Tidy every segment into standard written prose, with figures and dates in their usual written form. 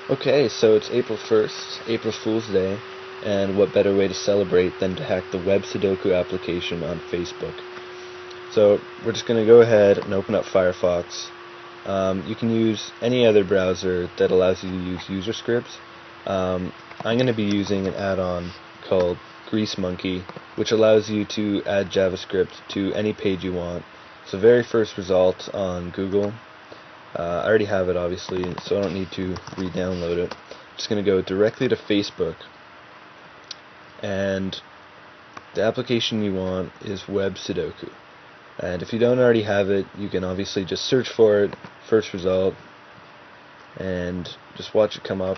Okay, so it's April 1st, April Fool's Day, and what better way to celebrate than to hack the web Sudoku application on Facebook. So we're just going to go ahead and open up Firefox. You can use any other browser that allows you to use user scripts. I'm going to be using an add-on called Grease Monkey, which allows you to add JavaScript to any page you want. So very first result on Google. I already have it, obviously, so I don't need to re-download it. I'm just going to go directly to Facebook, and the application you want is Web Sudoku. And if you don't already have it, you can obviously just search for it, first result, and just watch it come up.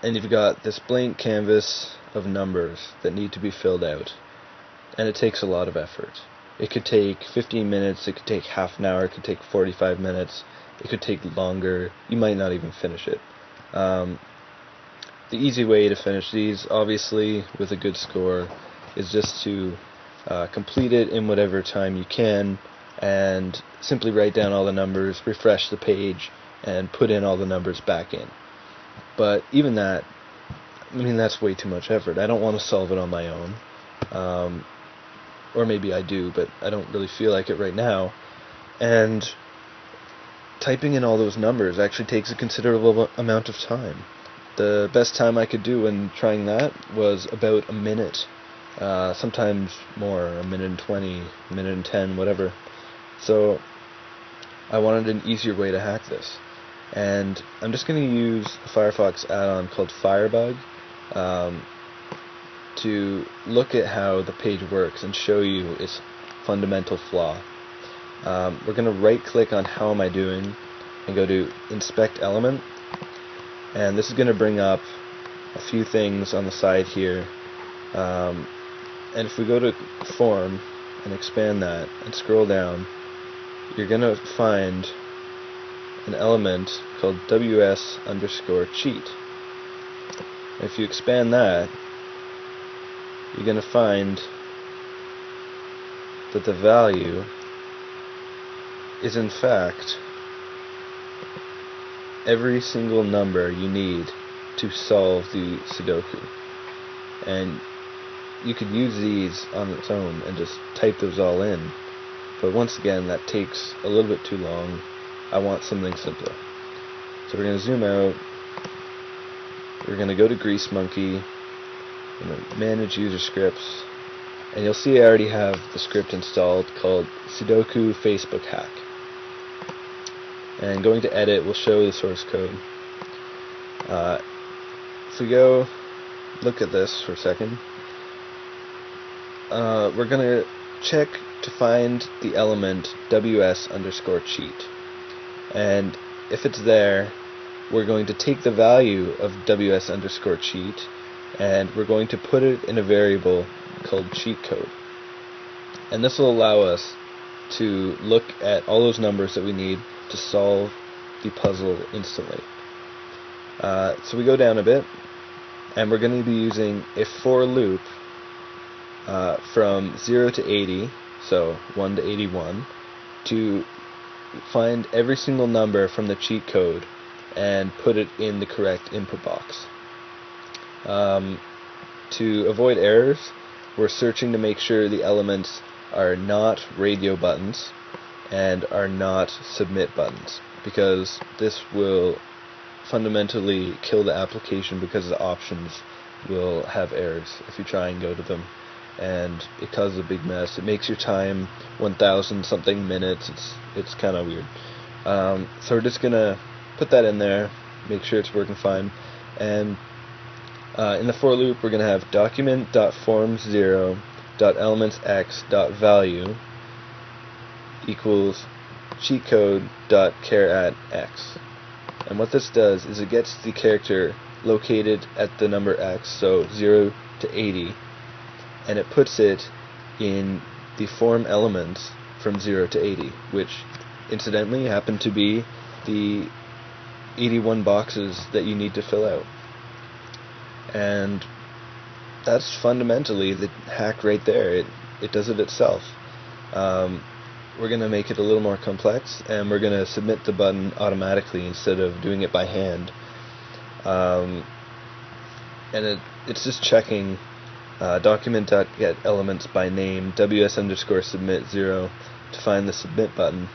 And you've got this blank canvas of numbers that need to be filled out, and it takes a lot of effort. It could take 15 minutes, it could take half an hour, it could take 45 minutes, it could take longer, you might not even finish it. The easy way to finish these, obviously, with a good score, is just to complete it in whatever time you can, and simply write down all the numbers, refresh the page, and put in all the numbers back in. But even that, that's way too much effort. I don't want to solve it on my own. Or maybe I do, but I don't really feel like it right now. And typing in all those numbers actually takes a considerable amount of time. The best time I could do when trying that was about a minute. Sometimes more, a minute and 20, a minute and 10, whatever. So I wanted an easier way to hack this. And I'm just going to use a Firefox add-on called Firebug to look at how the page works and show you its fundamental flaw. We're going to right click on how am I doing and go to inspect element, and this is going to bring up a few things on the side here, and if we go to form and expand that and scroll down, you're going to find an element called ws_cheat. If you expand that, you're going to find that the value is in fact every single number you need to solve the Sudoku. And you could use these on its own and just type those all in, but once again that takes a little bit too long. I want something simpler. So we're going to zoom out, we're going to go to Grease Monkey, manage user scripts, and you'll see I already have the script installed called Sudoku Facebook Hack. And going to edit will show the source code. If we go look at this for a second, we're going to check to find the element ws_cheat, and if it's there, we're going to take the value of ws_cheat and we're going to put it in a variable called cheat code. And this will allow us to look at all those numbers that we need to solve the puzzle instantly. So we go down a bit, and we're going to be using a for loop from 0 to 80, so 1 to 81, to find every single number from the cheat code and put it in the correct input box. To avoid errors, we're searching to make sure the elements are not radio buttons and are not submit buttons, because this will fundamentally kill the application, because the options will have errors if you try and go to them, and it causes a big mess. It makes your time 1,000 something minutes. It's kind of weird. So we're just gonna put that in there, make sure it's working fine, and in the for loop we're gonna have document.form0.elementsx.value equals cheatcode.char@x. And what this does is it gets the character located at the number x, so 0 to 80, and it puts it in the form elements from 0 to 80, which incidentally happen to be the 81 boxes that you need to fill out. And that's fundamentally the hack right there. It does it itself. We're going to make it a little more complex, and we're going to submit the button automatically instead of doing it by hand. and it's just checking document.getElements by name ws_submit 0 to find the submit button,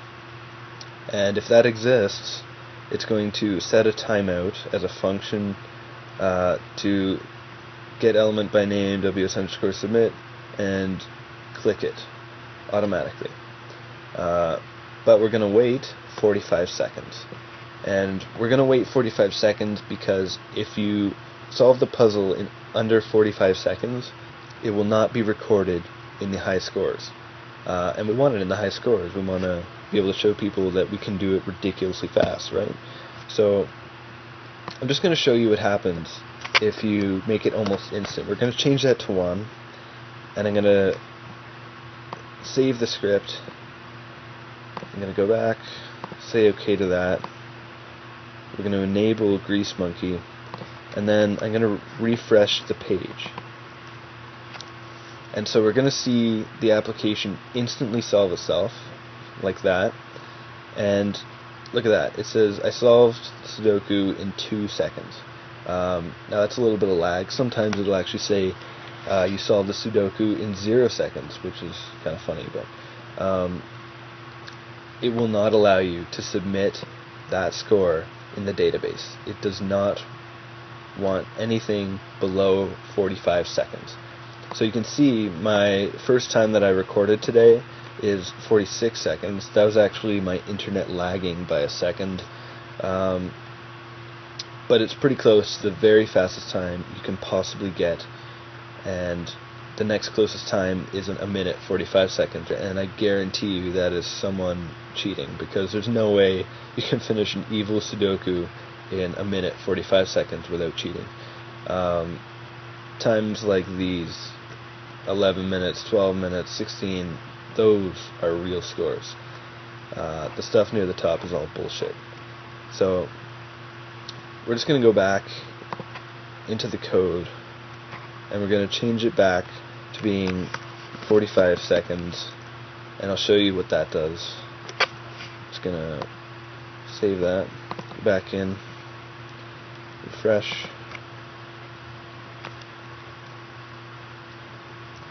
and if that exists, it's going to set a timeout as a function to get element by name ws_submit and click it automatically. But we're going to wait 45 seconds. And we're going to wait 45 seconds because if you solve the puzzle in under 45 seconds, it will not be recorded in the high scores. And we want it in the high scores. We want to be able to show people that we can do it ridiculously fast, right? So I'm just going to show you what happens if you make it almost instant. We're going to change that to 1, and I'm going to save the script. I'm going to go back, say OK to that. We're going to enable Grease Monkey, and then I'm going to refresh the page. And so we're going to see the application instantly solve itself, like that. And look at that. It says, I solved Sudoku in 2 seconds. Now that's a little bit of lag. Sometimes it'll actually say, you solved the Sudoku in 0 seconds, which is kind of funny, but it will not allow you to submit that score in the database. It does not want anything below 45 seconds. So you can see my first time that I recorded today is 46 seconds. That was actually my internet lagging by a second. But it's pretty close to the very fastest time you can possibly get. And the next closest time is a minute 45 seconds, and I guarantee you that is someone cheating, because there's no way you can finish an evil Sudoku in a minute 45 seconds without cheating. Times like these, 11 minutes, 12 minutes, 16, those are real scores. The stuff near the top is all bullshit. So we're just going to go back into the code, and we're going to change it back to being 45 seconds, and I'll show you what that does. Just going to save that, go back in, refresh,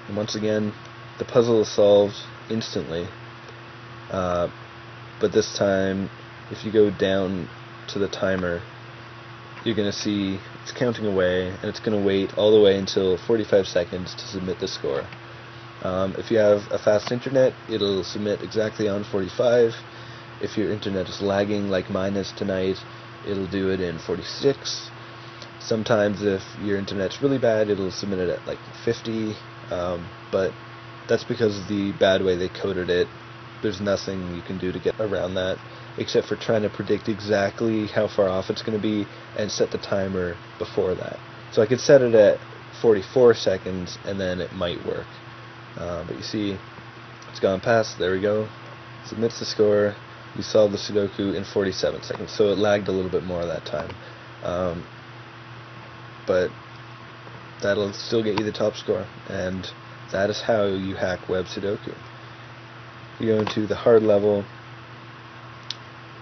and once again the puzzle is solved instantly, but this time if you go down to the timer, you're going to see it's counting away, and it's going to wait all the way until 45 seconds to submit the score. If you have a fast internet, it'll submit exactly on 45. If your internet is lagging like mine is tonight, it'll do it in 46. Sometimes if your internet's really bad, it'll submit it at like 50, but that's because of the bad way they coded it. There's nothing you can do to get around that, except for trying to predict exactly how far off it's going to be and set the timer before that. So I could set it at 44 seconds and then it might work. But you see, it's gone past. There we go. Submits the score. You solved the Sudoku in 47 seconds. So it lagged a little bit more that time. But that'll still get you the top score. And that is how you hack Web Sudoku. You go into the hard level,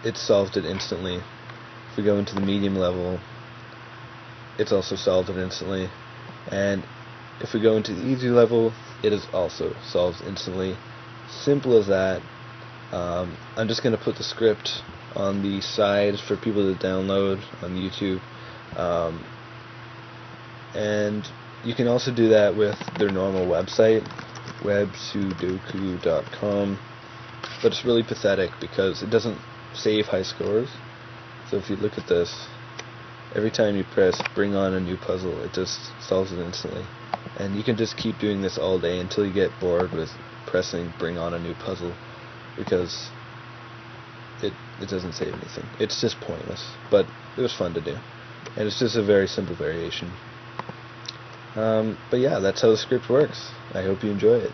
it solved it instantly. If we go into the medium level, it's also solved it instantly. And if we go into the easy level, it is also solved instantly. Simple as that. I'm just going to put the script on the side for people to download on YouTube. And you can also do that with their normal website, websudoku.com. But it's really pathetic because it doesn't save high scores. So if you look at this, every time you press bring on a new puzzle, it just solves it instantly. And you can just keep doing this all day until you get bored with pressing bring on a new puzzle, because it doesn't save anything. It's just pointless, but it was fun to do. And it's just a very simple variation. But yeah, that's how the script works. I hope you enjoy it.